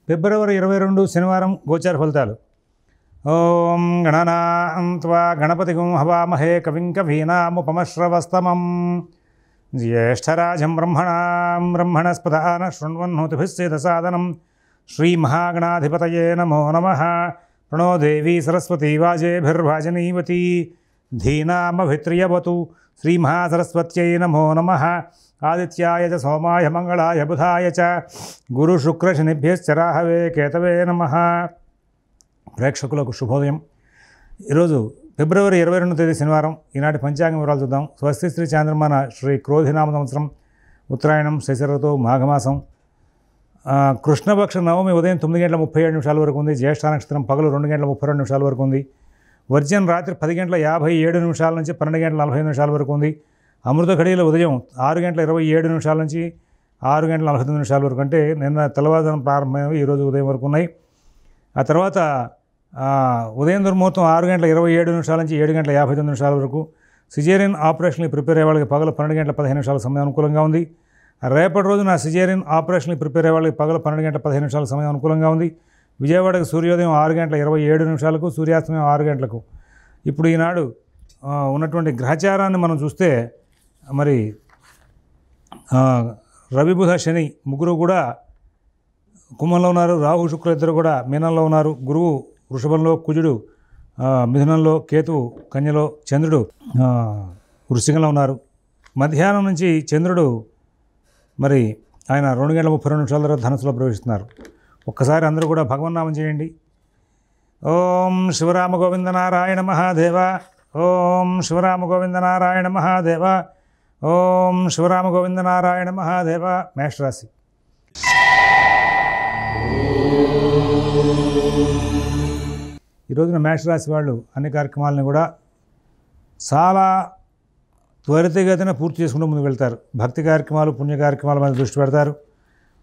ఫిబ్రవరి 22 శనివారం గోచార ఫలితాలు. ఓం గణనాం త్వా గణపతిగుం హవామహే కవిం కవీనాముపమశ్రవస్తమం జ్యేష్ఠరాజం బ్రహ్మణస్పదాన శృణ్వన్నోతిభిస్సేదసాదనం శ్రీమహాగణాధిపతయే నమో నమః. ప్రణో దేవీ సరస్వతీ వాజేభిర్వాజనీవతి ధీనామభిత్రియవతు. శ్రీమహాసరస్వత్యై నమో నమః. ఆదిత్యాయ చ సోమాయ మంగళాయ బుధాయ చ గురుశుక్రశనిభ్యశ్చ రాహవే కేతవే నమః. ప్రేక్షకులకు శుభోదయం. ఈరోజు ఫిబ్రవరి 22 తేదీ శనివారం. ఈనాటి పంచాంగ వివరాలు చూద్దాం. స్వస్తి శ్రీ చాంద్రమాన శ్రీ క్రోధినామ సంవత్సరం, ఉత్తరాయణం, శశిరతో మాఘమాసం, కృష్ణపక్ష నవమి ఉదయం 9:37 వరకు ఉంది. జ్యేష్ఠ నక్షత్రం పగలు 2:32 వరకు ఉంది. వర్జన్ రాత్రి 10:57 నుంచి 12:45 వరకు ఉంది. అమృత ఘడియలు ఉదయం 6:27 నుంచి 6:49 వరకు, అంటే నిన్న తెల్లవారుజామున ప్రారంభమైనవి ఈరోజు ఉదయం వరకు ఉన్నాయి. ఆ తర్వాత ఉదయం దుర్ముహూర్తం 6:27 నుంచి 7:59 వరకు. సిజేరియన్ ఆపరేషన్కి ప్రిపేర్ అయ్యే వాళ్ళకి పగలు 12:15 సమయం అనుకూలంగా ఉంది. రేపటి రోజున సిజేరియన్ ఆపరేషన్కి ప్రిపేర్ అయ్యే వాళ్ళకి పగలు 12:15 సమయం అనుకూలంగా ఉంది. విజయవాడకు సూర్యోదయం 6:27 సూర్యాస్తమయం 6 గంటలకు. ఇప్పుడు ఈనాడు ఉన్నటువంటి గ్రహచారాన్ని మనం చూస్తే, మరి రవి బుధ శని ముగ్గురు కూడా కుంభంలో ఉన్నారు. రాహు శుక్ర ఇద్దరు కూడా మీనంలో ఉన్నారు. గురువు వృషభంలో, కుజుడు మిథునంలో, కేతువు కన్యలో, చంద్రుడు వృశ్చికంలో ఉన్నారు. మధ్యాహ్నం నుంచి చంద్రుడు మరి ఆయన 2:32 తర్వాత ధనుసులో ప్రవేశిస్తున్నారు. ఒక్కసారి అందరూ కూడా భగవన్నామం చేయండి. ఓం శివరామ గోవింద నారాయణ మహాదేవ. ఓం శివరామ గోవింద నారాయణ మహాదేవ. ఓం శివరామ గోవింద నారాయణ మహాదేవ. మేషరాశి. ఈరోజున మేషరాశి వాళ్ళు అన్ని కార్యక్రమాలను కూడా చాలా త్వరితగతిన పూర్తి చేసుకుంటూ ముందుకు వెళ్తారు. భక్తి కార్యక్రమాలు, పుణ్య కార్యక్రమాల మీద దృష్టి పెడతారు.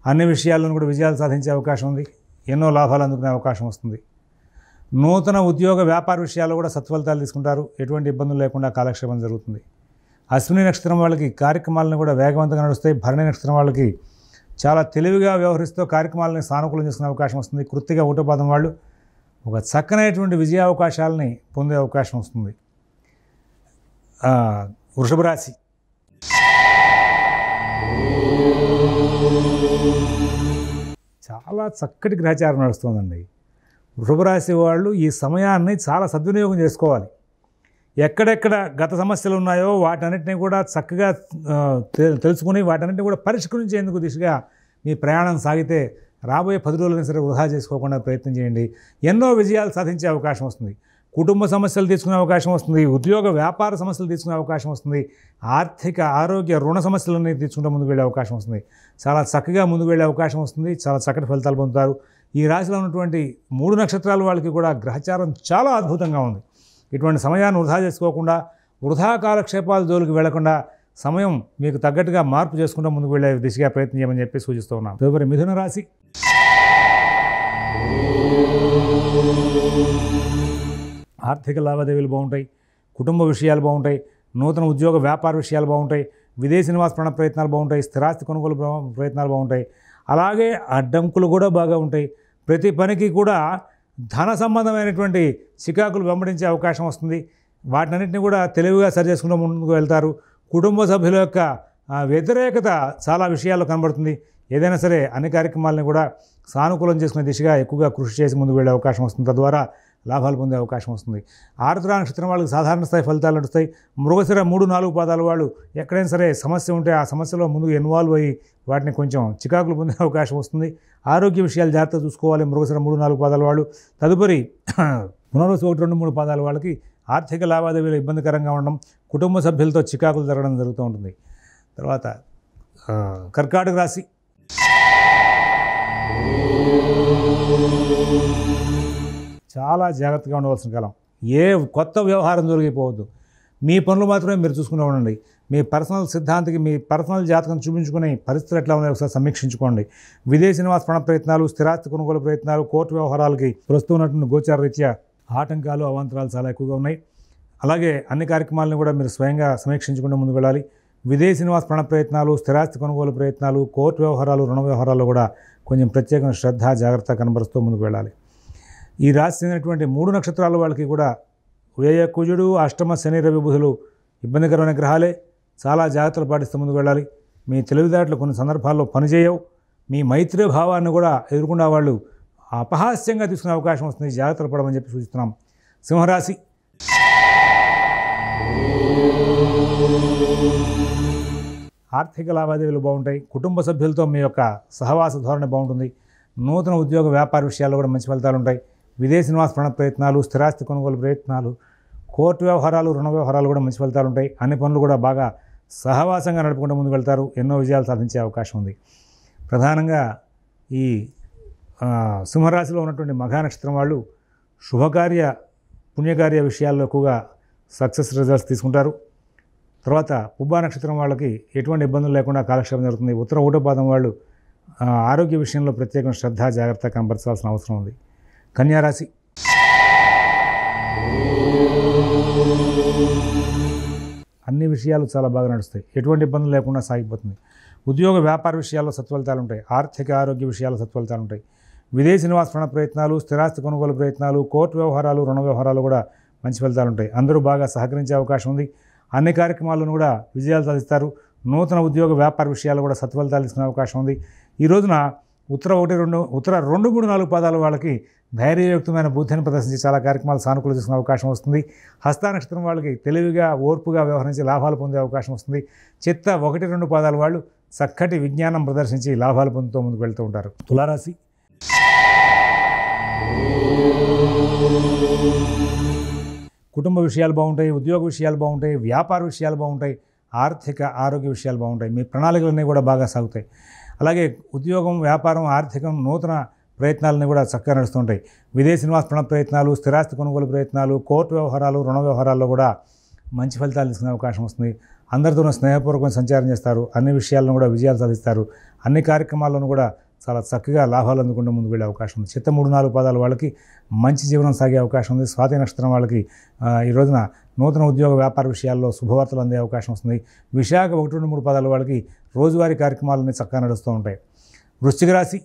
అన్ని విషయాలను కూడా విజయాలు సాధించే అవకాశం ఉంది. ఎన్నో లాభాలు అందుకునే అవకాశం వస్తుంది. నూతన ఉద్యోగ వ్యాపార విషయాల్లో కూడా సత్ఫలితాలు తీసుకుంటారు. ఎటువంటి ఇబ్బందులు లేకుండా కాలక్షేపం జరుగుతుంది. అశ్విని నక్షత్రం వాళ్ళకి కార్యక్రమాలను కూడా వేగవంతంగా నడుస్తాయి. భరణి నక్షత్రం వాళ్ళకి చాలా తెలివిగా వ్యవహరిస్తూ కార్యక్రమాలని సానుకూలం చేసుకునే అవకాశం వస్తుంది. కృత్తిక ఒకటో పాదం వాళ్ళు ఒక చక్కనైనటువంటి విజయ అవకాశాలని పొందే అవకాశం వస్తుంది. వృషభ రాశి. చాలా చక్కటి గ్రహచారం నడుస్తుందండి. వృషభ రాశి వాళ్ళు ఈ సమయాన్ని చాలా సద్వినియోగం చేసుకోవాలి. ఎక్కడెక్కడ గత సమస్యలు ఉన్నాయో వాటన్నిటిని కూడా చక్కగా తెలుసుకుని వాటన్నిటిని కూడా పరిష్కరించేందుకు దిశగా మీ ప్రయాణం సాగితే రాబోయే 10 రోజులైనా సరే వృధా చేసుకోకుండా ప్రయత్నం చేయండి. ఎన్నో విజయాలు సాధించే అవకాశం వస్తుంది. కుటుంబ సమస్యలు తీసుకునే అవకాశం వస్తుంది. ఉద్యోగ వ్యాపార సమస్యలు తీసుకునే అవకాశం వస్తుంది. ఆర్థిక, ఆరోగ్య, రుణ సమస్యలన్నీ తీసుకుంటూ ముందుకు వెళ్ళే అవకాశం వస్తుంది. చాలా చక్కగా ముందుకు వెళ్ళే అవకాశం వస్తుంది. చాలా చక్కటి ఫలితాలు పొందుతారు. ఈ రాశిలో ఉన్నటువంటి 3 నక్షత్రాల వాళ్ళకి కూడా గ్రహచారం చాలా అద్భుతంగా ఉంది. ఇటువంటి సమయాన్ని వృధా చేసుకోకుండా, వృధా కాలక్షేపాల జోలికి వెళ్లకుండా సమయం మీకు తగ్గట్టుగా మార్పు చేసుకుంటూ ముందుకు వెళ్ళే దిశగా ప్రయత్నం చేయమని చెప్పి సూచిస్తూ ఉన్నాం. తదుపరి మిథున రాశి. ఆర్థిక లావాదేవీలు బాగుంటాయి. కుటుంబ విషయాలు బాగుంటాయి. నూతన ఉద్యోగ వ్యాపార విషయాలు బాగుంటాయి. విదేశీ నివాస ప్రాణ ప్రయత్నాలు బాగుంటాయి. స్థిరాస్తి కొనుగోలు ప్రయత్నాలు బాగుంటాయి. అలాగే అడ్డంకులు కూడా బాగా ఉంటాయి. ప్రతి పనికి కూడా ధన సంబంధమైనటువంటి చికాకులు వెంబడించే అవకాశం వస్తుంది. వాటినన్నింటినీ కూడా తెలివిగా సరి చేసుకుంటూ ముందుకు వెళ్తారు. కుటుంబ సభ్యుల యొక్క వ్యతిరేకత చాలా విషయాల్లో కనబడుతుంది. ఏదైనా సరే అన్ని కార్యక్రమాలను కూడా సానుకూలం చేసుకునే దిశగా ఎక్కువగా కృషి చేసి ముందుకు వెళ్ళే అవకాశం వస్తుంది. తద్వారా లాభాలు పొందే అవకాశం వస్తుంది. ఆరుద్ర నక్షత్రం వాళ్ళకి సాధారణ స్థాయి ఫలితాలు నడుస్తాయి. మృగశిర 3-4 పాదాల వాళ్ళు ఎక్కడైనా సరే సమస్య ఉంటే ఆ సమస్యలో ముందుకు ఇన్వాల్వ్ అయ్యి వాటిని కొంచెం చికాకులు పొందే అవకాశం వస్తుంది. ఆరోగ్య విషయాలు జాగ్రత్తగా చూసుకోవాలి మృగశిర 3-4 పాదాల వాళ్ళు. తదుపరి పునర్వసు 1-2-3 పాదాల వాళ్ళకి ఆర్థిక లావాదేవీలు ఇబ్బందికరంగా ఉండడం, కుటుంబ సభ్యులతో చికాకులు జరగడం జరుగుతూ ఉంటుంది. తర్వాత కర్కాటక రాశి. చాలా జాగ్రత్తగా ఉండవలసిన కాలం. ఏ కొత్త వ్యవహారం జరిగిపోవద్దు. మీ పనులు మాత్రమే మీరు చూసుకుని ఉండండి. మీ పర్సనల్ సిద్ధాంతికి మీ పర్సనల్ జాతకం చూపించుకుని పరిస్థితులు ఎట్లా ఉన్నాయో ఒకసారి సమీక్షించుకోండి. విదేశీ నివాస ప్రాణ ప్రయత్నాలు, స్థిరాస్తి కొనుగోలు ప్రయత్నాలు, కోర్టు వ్యవహారాలకి ప్రస్తుతం ఉన్నటువంటి గోచార రీత్యా ఆటంకాలు, అవాంతరాలు చాలా ఎక్కువగా ఉన్నాయి. అలాగే అన్ని కార్యక్రమాలను కూడా మీరు స్వయంగా సమీక్షించుకుంటూ ముందుకు వెళ్ళాలి. విదేశీ నివాస ప్రాణ ప్రయత్నాలు, స్థిరాస్తి కొనుగోలు ప్రయత్నాలు, కోర్టు వ్యవహారాలు, రుణ వ్యవహారాల్లో కూడా కొంచెం ప్రత్యేకమైన శ్రద్ధ, జాగ్రత్త కనబరుస్తూ ముందుకు వెళ్ళాలి. ఈ రాశి చెందినటువంటి 3 నక్షత్రాల వాళ్ళకి కూడా వ్యయ కుజుడు, అష్టమ శని, రవి, బుధులు ఇబ్బందికరమైన గ్రహాలే. చాలా జాగ్రత్తలు పాటిస్తూ ముందుకు వెళ్ళాలి. మీ తెలివితేటలు కొన్ని సందర్భాల్లో పనిచేయవు. మీ మైత్రి భావాన్ని కూడా ఎదుర్కొన్న వాళ్ళు అపహాస్యంగా తీసుకునే అవకాశం వస్తుంది. జాగ్రత్తలు పడమని చెప్పి సూచిస్తున్నాం. సింహరాశి. ఆర్థిక లావాదేవీలు బాగుంటాయి. కుటుంబ సభ్యులతో మీ యొక్క సహవాస ధోరణి బాగుంటుంది. నూతన ఉద్యోగ వ్యాపార విషయాల్లో కూడా మంచి ఫలితాలు ఉంటాయి. విదేశీ నివాస ప్రాణ ప్రయత్నాలు, స్థిరాస్తి కొనుగోలు ప్రయత్నాలు, కోర్టు వ్యవహారాలు, రుణ వ్యవహారాలు కూడా మంచి ఫలితాలు ఉంటాయి. అన్ని పనులు కూడా బాగా సహవాసంగా నడుపుకుంటూ ముందుకు వెళ్తారు. ఎన్నో విజయాలు సాధించే అవకాశం ఉంది. ప్రధానంగా ఈ సింహరాశిలో ఉన్నటువంటి మఘా నక్షత్రం వాళ్ళు శుభకార్య, పుణ్యకార్య విషయాల్లో ఎక్కువగా సక్సెస్ రిజల్ట్స్ తీసుకుంటారు. తర్వాత పుబ్బా నక్షత్రం వాళ్ళకి ఎటువంటి ఇబ్బందులు లేకుండా కాలక్షేపం జరుగుతుంది. ఉత్తర ఒకటో పాదం వాళ్ళు ఆరోగ్య విషయంలో ప్రత్యేకమైన శ్రద్ధ, జాగ్రత్త కనబరచాల్సిన అవసరం ఉంది. కన్యారాశి. అన్ని విషయాలు చాలా బాగా నడుస్తాయి. ఎటువంటి ఇబ్బందులు లేకుండా సాగిపోతుంది. ఉద్యోగ వ్యాపార విషయాల్లో సత్ఫలితాలు ఉంటాయి. ఆర్థిక ఆరోగ్య విషయాల్లో సత్ఫలితాలు ఉంటాయి. విదేశీ నివాస ప్రాణ ప్రయత్నాలు, స్థిరాస్తి కొనుగోలు ప్రయత్నాలు, కోర్టు వ్యవహారాలు, రుణ వ్యవహారాలు కూడా మంచి ఫలితాలు ఉంటాయి. అందరూ బాగా సహకరించే అవకాశం ఉంది. అన్ని కార్యక్రమాలను కూడా విజయాలు సాధిస్తారు. నూతన ఉద్యోగ వ్యాపార విషయాలు కూడా సత్ఫలితాలు తీసుకునే అవకాశం ఉంది. ఈ రోజున ఉత్తర 2, 3, 4 పాదాల వాళ్ళకి ధైర్యయుక్తమైన బుద్ధిని ప్రదర్శించి చాలా కార్యక్రమాలు సానుకూల తీసుకునే అవకాశం వస్తుంది. హస్త నక్షత్రం వాళ్ళకి తెలివిగా, ఓర్పుగా వ్యవహరించి లాభాలు పొందే అవకాశం వస్తుంది. చిత్త 1, 2 పాదాల వాళ్ళు చక్కటి విజ్ఞానం ప్రదర్శించి లాభాలు పొందుతూ ముందుకు వెళ్తూ ఉంటారు. తులారాశి. కుటుంబ విషయాలు బాగుంటాయి. ఉద్యోగ విషయాలు బాగుంటాయి. వ్యాపార విషయాలు బాగుంటాయి. ఆర్థిక ఆరోగ్య విషయాలు బాగుంటాయి. మీ ప్రణాళికలన్నీ కూడా బాగా సాగుతాయి. అలాగే ఉద్యోగం, వ్యాపారం, ఆర్థికం, నూతన ప్రయత్నాలన్నీ కూడా చక్కగా నడుస్తుంటాయి. విదేశీ నివాస ప్రాణ ప్రయత్నాలు, స్థిరాస్తి కొనుగోలు ప్రయత్నాలు, కోర్టు వ్యవహారాలు, రుణ వ్యవహారాల్లో కూడా మంచి ఫలితాలు తీసుకునే అవకాశం వస్తుంది. అందరితోనూ స్నేహపూర్వకంగా సంచారం చేస్తారు. అన్ని విషయాలను కూడా విజయాలు సాధిస్తారు. అన్ని కార్యక్రమాలను కూడా చాలా చక్కగా లాభాలు అందుకుంటూ ముందుకు వెళ్ళే అవకాశం ఉంది. చిత్త 3, 4 పాదాల వాళ్ళకి మంచి జీవనం సాగే అవకాశం ఉంది. స్వాతి నక్షత్రం వాళ్ళకి ఈ రోజున నూతన ఉద్యోగ వ్యాపార విషయాల్లో శుభవార్తలు అందే అవకాశం వస్తుంది. విశాఖ 1, 2, 3 పాదాల వాళ్ళకి రోజువారీ కార్యక్రమాలన్నీ చక్కగా నడుస్తూ ఉంటాయి. వృశ్చిక రాశి.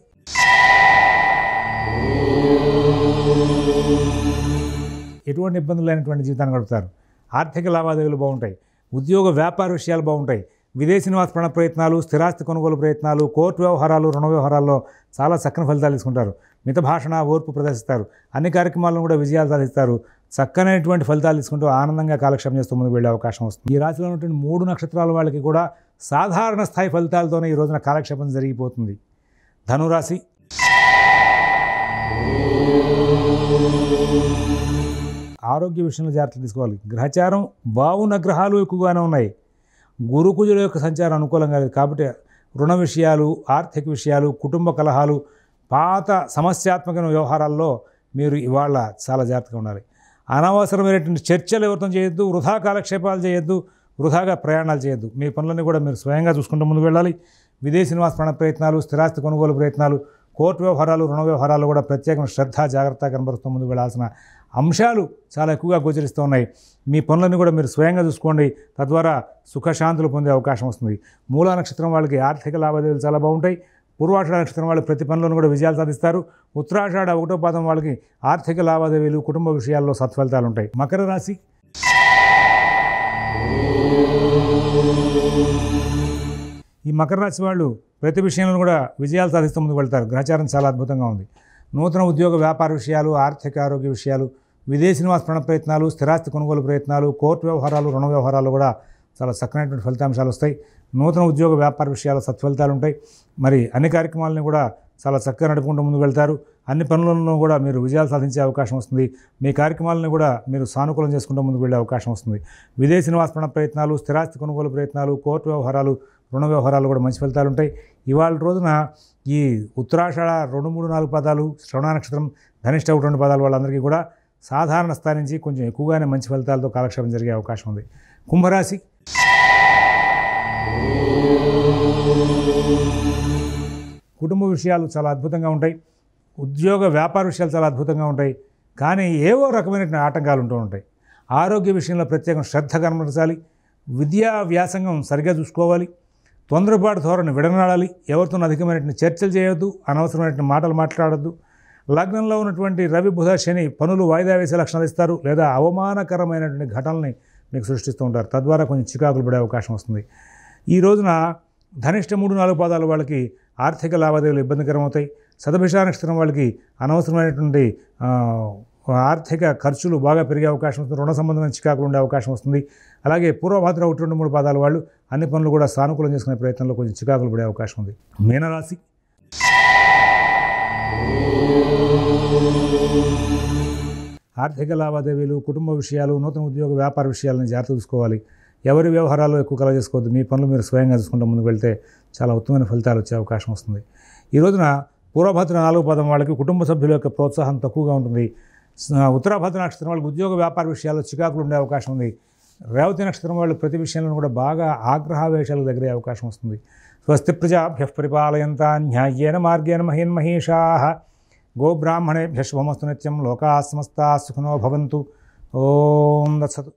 ఎటువంటి ఇబ్బందులు లేనటువంటి జీవితాన్ని గడుపుతారు. ఆర్థిక లావాదేవీలు బాగుంటాయి. ఉద్యోగ వ్యాపార విషయాలు బాగుంటాయి. విదేశీ నివాస ప్రాణ ప్రయత్నాలు, స్థిరాస్తి కొనుగోలు ప్రయత్నాలు, కోర్టు వ్యవహారాలు, రుణ వ్యవహారాల్లో చాలా చక్కని ఫలితాలు తీసుకుంటారు. మిత భాషణ, ఓర్పు ప్రదర్శిస్తారు. అన్ని కార్యక్రమాలను కూడా విజయాలు సాధిస్తారు. చక్కనైనటువంటి ఫలితాలు తీసుకుంటూ ఆనందంగా కాలక్షేపం చేస్తూ ముందుకు వెళ్ళే అవకాశం వస్తుంది. ఈ రాశిలో ఉన్నటువంటి 3 నక్షత్రాల వాళ్ళకి కూడా సాధారణ స్థాయి ఫలితాలతోనే ఈ రోజున కాలక్షేపం జరిగిపోతుంది. ధనురాశి. ఆరోగ్య విషయంలో జాగ్రత్తలు తీసుకోవాలి. గ్రహచారం బాగున్న గ్రహాలు ఎక్కువగానే ఉన్నాయి. గురుకుజుల యొక్క సంచారం అనుకూలంగా లేదు. కాబట్టి రుణ విషయాలు, ఆర్థిక విషయాలు, కుటుంబ కలహాలు, పాత సమస్యాత్మకమైన వ్యవహారాల్లో మీరు ఇవాళ చాలా జాగ్రత్తగా ఉండాలి. అనవసరమైనటువంటి చర్చలు ఎవరితో చేయొద్దు. వృధా కాలక్షేపాలు చేయొద్దు. వృధాగా ప్రయాణాలు చేయొద్దు. మీ పనులన్నీ కూడా మీరు స్వయంగా చూసుకుంటూ ముందుకు వెళ్ళాలి. విదేశీ నివాస ప్రాణ ప్రయత్నాలు, స్థిరాస్తి కొనుగోలు ప్రయత్నాలు, కోర్టు వ్యవహారాలు, రుణ వ్యవహారాలు కూడా ప్రత్యేకమైన శ్రద్ధ, జాగ్రత్త కనబరుస్తూ ముందుకు వెళ్ళాల్సిన అంశాలు చాలా ఎక్కువగా గోచరిస్తూ ఉన్నాయి. మీ పనులన్నీ కూడా మీరు స్వయంగా చూసుకోండి. తద్వారా సుఖశాంతులు పొందే అవకాశం వస్తుంది. మూలా నక్షత్రం వాళ్ళకి ఆర్థిక లావాదేవీలు చాలా బాగుంటాయి. పూర్వాషాఢ నక్షత్రం వాళ్ళు ప్రతి పనులను కూడా విజయాలు సాధిస్తారు. ఉత్తరాషాఢ 1వ పాదం వాళ్ళకి ఆర్థిక లావాదేవీలు, కుటుంబ విషయాల్లో సత్ఫలితాలు ఉంటాయి. మకర రాశి. ఈ మకర రాశి వాళ్ళు ప్రతి విషయంలో కూడా విజయాలు సాధిస్తూ ముందుకు వెళ్తారు. గ్రహచారం చాలా అద్భుతంగా ఉంది. నూతన ఉద్యోగ వ్యాపార విషయాలు, ఆర్థిక ఆరోగ్య విషయాలు, విదేశీ నివాస ప్రాణ ప్రయత్నాలు, స్థిరాస్తి కొనుగోలు ప్రయత్నాలు, కోర్టు వ్యవహారాలు, రుణ వ్యవహారాలు కూడా చాలా చక్కనైనటువంటి ఫలితాంశాలు వస్తాయి. నూతన ఉద్యోగ వ్యాపార విషయాలు సత్ఫలితాలు ఉంటాయి. మరి అన్ని కార్యక్రమాలను కూడా చాలా చక్కగా నడుపుకుంటూ ముందుకు వెళ్తారు. అన్ని పనులను కూడా మీరు విజయాలు సాధించే అవకాశం వస్తుంది. మీ కార్యక్రమాలను కూడా మీరు సానుకూలం చేసుకుంటూ ముందుకు వెళ్ళే అవకాశం వస్తుంది. విదేశీ నివాస ప్రాణ ప్రయత్నాలు, స్థిరాస్తి కొనుగోలు ప్రయత్నాలు, కోర్టు వ్యవహారాలు, రుణ వ్యవహారాలు కూడా మంచి ఫలితాలు ఉంటాయి. ఇవాళ రోజున ఈ ఉత్తరాషాఢ 2, 3, 4 పాదాలు, శ్రవణ నక్షత్రం, ధనిష్ట 1, 2 పాదాలు వాళ్ళందరికీ కూడా సాధారణ స్థాయి నుంచి కొంచెం ఎక్కువగానే మంచి ఫలితాలతో కాలక్షేపం జరిగే అవకాశం ఉంది. కుంభరాశి. కుటుంబ విషయాలు చాలా అద్భుతంగా ఉంటాయి. ఉద్యోగ వ్యాపార విషయాలు చాలా అద్భుతంగా ఉంటాయి. కానీ ఏవో రకమైనటువంటి ఆటంకాలు ఉంటూ ఉంటాయి. ఆరోగ్య విషయంలో ప్రత్యేక శ్రద్ధ కనబరచాలి. విద్యా వ్యాసంగం సరిగ్గా చూసుకోవాలి. తొందరపాటు ధోరణి విడనాడాలి. ఎవరితో అధికమైనటువంటి చర్చలు చేయొద్దు, అనవసరమైనటువంటి మాటలు మాట్లాడొద్దు. లగ్నంలో ఉన్నటువంటి రవి బుధ శని పనులు వాయిదా వేసే లక్షణాలు ఇస్తారు, లేదా అవమానకరమైనటువంటి ఘటనల్ని మీకు సృష్టిస్తూ ఉంటారు. తద్వారా కొంచెం చికాకులు పడే అవకాశం వస్తుంది. ఈ రోజున ధనిష్ట 3-4 పాదాల వాళ్ళకి ఆర్థిక లావాదేవీలు ఇబ్బందికరం అవుతాయి. శతభిష నక్షత్రం వాళ్ళకి అనవసరమైనటువంటి ఆర్థిక ఖర్చులు బాగా పెరిగే అవకాశం వస్తుంది. రుణ సంబంధమైన చికాకులు ఉండే అవకాశం వస్తుంది. అలాగే పూర్వభాద్ర 1-2-3 పాదాల వాళ్ళు అన్ని పనులు కూడా సానుకూలం చేసుకునే ప్రయత్నంలో కొంచెం చికాకులు పడే అవకాశం ఉంది. మీనరాశి ఆర్థిక లావాదేవీలు, కుటుంబ విషయాలు, నూతన ఉద్యోగ వ్యాపార విషయాలను జాగ్రత్త చూసుకోవాలి. ఎవరి వ్యవహారాలు ఎక్కువ కలగ చేసుకోవద్దు. మీ పనులు మీరు స్వయంగా చూసుకుంటూ ముందుకు వెళ్తే చాలా ఉత్తమమైన ఫలితాలు వచ్చే అవకాశం వస్తుంది. ఈ రోజున పూర్వభద్ర 4 పాదం వాళ్ళకి కుటుంబ సభ్యుల యొక్క ప్రోత్సాహం తక్కువగా ఉంటుంది. ఉత్తరాభద్ర నక్షత్రం వాళ్ళకి ఉద్యోగ వ్యాపార విషయాల్లో చికాకులు ఉండే అవకాశం ఉంది. రేవతి నక్షత్రం వాళ్ళు ప్రతి విషయంలో కూడా బాగా ఆగ్రహావేశాలకు దగ్గరే అవకాశం వస్తుంది. స్వస్తి ప్రజాభ్యః పరిపాలయంతాం న్యాయేన మార్గేణ మహీన్మహీషాః గోబ్రాహ్మణేభ్యః శుభమస్తు నిత్యం. లోకాః సమస్తాః సుఖినో భవంతు. ఓం దత్సతు.